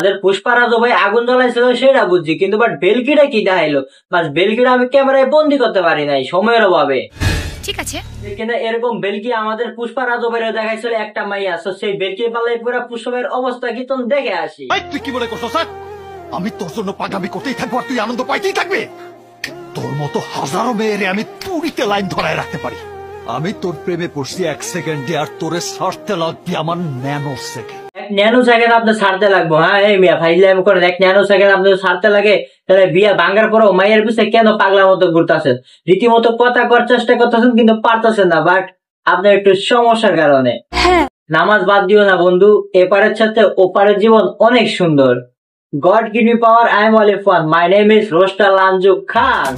আমাদের পুষ্পারাজ ভাই আগুন জ্বলাইছিল সেটা বুঝছি, কিন্তু বাট বেলকিটা কি দেখাইলো, বাস বেলকিটা আমি ক্যামেরায় বন্দি করতে পারি নাই সময়ের অভাবে। ঠিক আছে, কিন্তু এরকম বেলকি আমাদের পুষ্পারাজ ভাইয়ের দেখাইছিল একটা মাইয়া, তো সেই বেলকি পাল্লাই পুরা পুষ্পের অবস্থা কি তুমি দেখে আসি। তুই কি বলে করছো স্যার? আমি তোর জন্য পাগামি করতেই থাকবো আর তুই আনন্দ পাইতেই থাকবে। তোর মতো হাজারো মেয়েরে আমি পুরীতে লাইন ধরায় রাখতে পারি। আমি তোর প্রেমে পড়ছি 1 সেকেন্ডে, আর তোরে ছাড়তে লাগবে আমার ন্যানো সেকেন্ড। 1 ন্যানো সেকেন্ড আপনি ছাড়তে লাগবো? হ্যাঁ এই মিয়া ফাইজলামি করেন, 1 ন্যানো সেকেন্ড আপনি ছাড়তে লাগে, তাহলে বিয়া ভাঙ্গার পরেও মায়ের পিছিয়ে কেন পাগলার মতো ঘুরতেছেন? রীতিমতো কথা করার চেষ্টা করতেছেন কিন্তু পারতেছেন না, বাট আপনার একটু সমস্যার কারণে। নামাজ বাদ দিও না বন্ধু, এপারের সাথে ওপারের জীবন অনেক সুন্দর। God give me power, I am only fun. My name is Roaster Lanju Khan.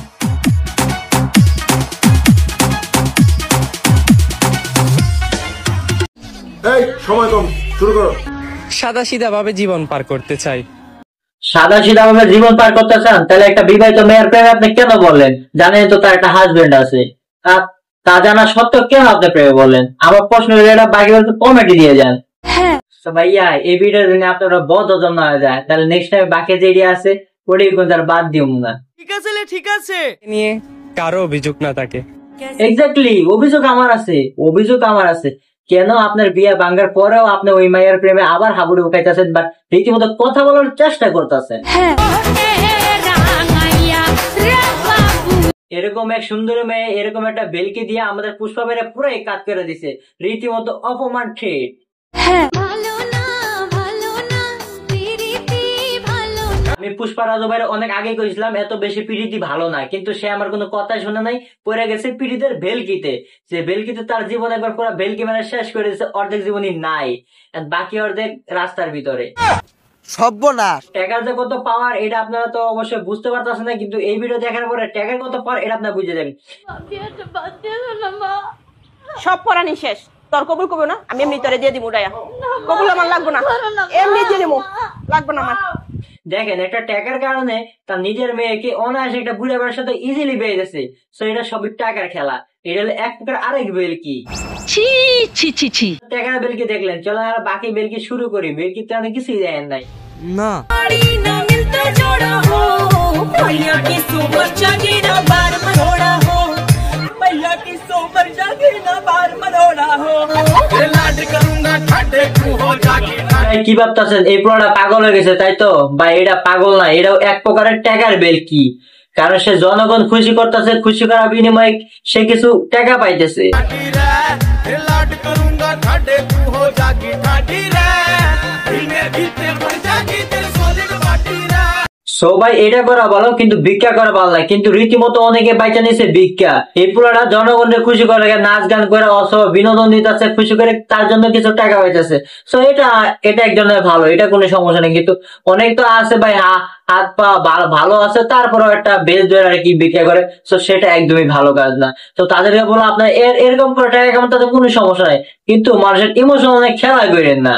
এই সময় কম, শুরু করো। সাদা সিধা ভাবে জীবন পার করতে চাই। সাদা সিধা ভাবে জীবন পার করতে চান? তাহলে একটা বিবাহিত মেয়ের প্রেমে আপনি কেন বললেন? জানেন তো তার একটা হাজবেন্ড আছে, তা জানা সত্ত্বেও কেন আপনি প্রেমে বললেন? আমার প্রশ্ন এটা বাকি কমেডি দিয়ে যান। ভাইয়া এই ভিডিওর জন্য আপনারা বহুত হজম না হয়ে যায়, তাহলে নেক্সট টাইম বাকি যে এরিয়া আছে ওটাই কিন্তু আর বাদ দিও না। ঠিক আছে নিয়ে কারো অভিযোগ না থাকে। এক্স্যাক্টলি, অভিযোগ আমার আছে। কেন আপনার বিয়ে ভাঙ্গার পরেও আপনি ওই মায়ের প্রেমে আবার হাবুড়ে উঠাইতেছেন, বাট রীতিমতো কথা বলার চেষ্টা করতেছেন। এরকম এক সুন্দর মেয়ে এরকম একটা বেলকি দিয়ে আমাদের পুষ্পা বেড়ে পুরাই কাজ করে দিছে, রীতিমতো অপমান ট্রেড। আমি পুষ্পারাজ ভাইয়ের অনেক আগে কইছিলাম এত বেশি পিড়িতি ভালো না, কিন্তু সে আমার কোনো কথাই শুনে নাই, পড়ে গেছে পিড়িতের ভেলকিতে। যে ভেলকিতে তার জীবন একবার পুরো ভেলকি মানে শেষ করে দিচ্ছে, অর্ধেক জীবনই নাই, বাকি অর্ধেক রাস্তার ভিতরে। সর্বনাশ। ট্যাগার যে কত পাওয়ার এটা আপনারা তো অবশ্যই বুঝতে পারতেছেন না, কিন্তু এই ভিডিও দেখার পরে ট্যাগার কত পাওয়ার এটা আপনারা বুঝে যাবেন। সব পড়ানি শেষ, তোর কবুল করবো না, আমি এমনি তোরে দিয়ে দিব। কবুল আমার লাগবো না, এমনি দিয়ে দিব, লাগবো না আমার। দেখেন একটা টাকার কারণে তার নিজের মেয়েকে অনায়াসে একটা বুড়া বেড়ার সাথে ইজিলি পেয়ে গেছে। তো এটা সবই টাকার খেলা, এটা হলো এক প্রকার আরেক বেলকি। টাকার বেলকি দেখলেন, চলো আর বাকি বেলকি শুরু করি। বেলকি তো অনেক কিছুই দেন নাই না। কি ভাবতেছেন এই পুরোটা পাগল হয়ে গেছে তাই তো? বা এটা পাগল না, এটাও এক প্রকারের টাকার বেলকি, কারণ সে জনগণ খুশি করতেছে, খুশি করার বিনিময়ে সে কিছু টাকা পাইতেছে। সো ভাই এটা করা ভালো, কিন্তু ভিক্ষা করা ভালো না। কিন্তু রীতিমতো অনেকে বাইচা নিছে ভিক্ষা। এই পুরাটা জনগণের খুশি করে নাচ গান করে অথবা বিনোদন দিতেছে, খুশি করে তার জন্য কিছু টাকা পাইতেছে। সো এটা একজনের ভালো, এটা কোনো সমস্যা নেই। কিন্তু অনেক তো আছে ভাই হাত পা ভালো আছে, তারপরেও একটা বেশ ধরে আর কি ভিক্ষা করে, সো সেটা একদমই ভালো কাজ না। তো তাদেরকে বলো আপনার এরকম করে টাকা কামান, তাদের কোনো সমস্যা নেই, কিন্তু মানুষের ইমোশন অনেক খেলা করেন না।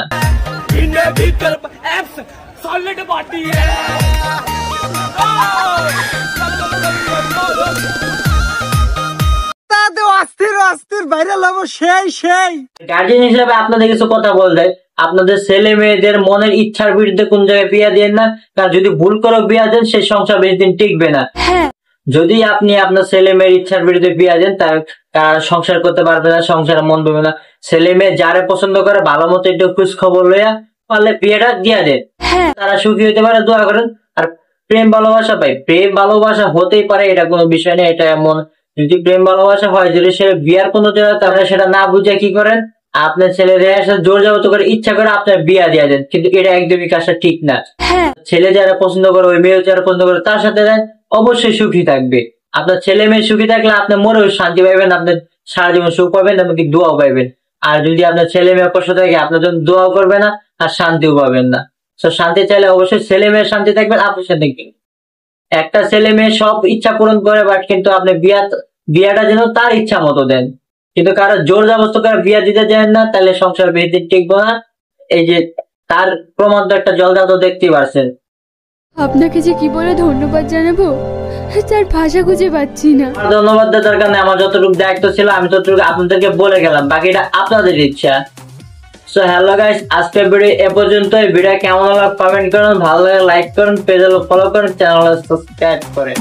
গার্জিয়ান হিসেবে আপনাদের কিছু কথা বলতে, আপনাদের ছেলে মেয়েদের মনের ইচ্ছার বিরুদ্ধে কোন জায়গায় বিয়া দেন না, কারণ যদি ভুল করে বিয়া দেন সেই সংসার বেশি দিন টিকবে না। যদি আপনি আপনার ছেলে মেয়ের ইচ্ছার বিরুদ্ধে বিয়া দেন, তার সংসার করতে পারবে না, সংসারে মন দেবে না। ছেলে মেয়ে যারে পছন্দ করে ভালো মতো একটু খোঁজ খবর লইয়া পারলে বিয়েটা দিয়া দেন, তারা সুখী হইতে পারে, দোয়া করেন। আর প্রেম ভালোবাসা ভাই, প্রেম ভালোবাসা হতেই পারে, এটা কোনো বিষয় নেই। এটা এমন যদি প্রেম ভালোবাসা হয়, যদি সে বিয়ার কোনো তাহলে সেটা না বুঝে কি করেন, আপনার ছেলেদের সাথে জোর জবরদস্তি করে ইচ্ছা করে আপনার বিয়া দিয়ে দেন, কিন্তু এটা একদমই কাজটা ঠিক না। ছেলে যারা পছন্দ করে, ওই মেয়ে যারা পছন্দ করে তার সাথে দেন, অবশ্যই সুখী থাকবে। আপনার ছেলে মেয়ে সুখী থাকলে আপনি মনেও শান্তি পাইবেন, আপনার সারা জীবন সুখ পাবেন, এমনকি দোয়াও পাইবেন। আর যদি আপনার ছেলে মেয়ে কষ্ট থাকে, আপনার জন্য দোয়াও করবে না আর শান্তিও পাবেন না। তো শান্তি চাইলে অবশ্যই ছেলে মেয়ের শান্তি থাকবেন, আপনার সাথে একটা ছেলে মেয়ে সব ইচ্ছা পূরণ করে, বাট কিন্তু আপনি বিয়াটা যেন তার ইচ্ছা মতো দেন, কিন্তু কারো জোর জবরদস্তি করে বিয়া দিতে চান না, তাহলে সংসার বেশি দিন টিকবো না। এই যে তার প্রমাণ তো একটা জলদাও তো দেখতেই পারছেন। আপনাকে যে কি বলে ধন্যবাদ জানাবো তার ভাষা খুঁজে পাচ্ছি না। ধন্যবাদ দেওয়ার দরকার নেই, আমার যতটুকু দায়িত্ব ছিল আমি ততটুকু আপনাদেরকে বলে গেলাম, বাকিটা আপনাদের ইচ্ছা। সো হ্যালো গাইস, আজকের ভিডিও এ পর্যন্তই। ভিডিও কেমন হলো কমেন্ট করুন, ভালো লাগে লাইক করুন, পেজ ফলো করুন, চ্যানেল সাবস্ক্রাইব করেন।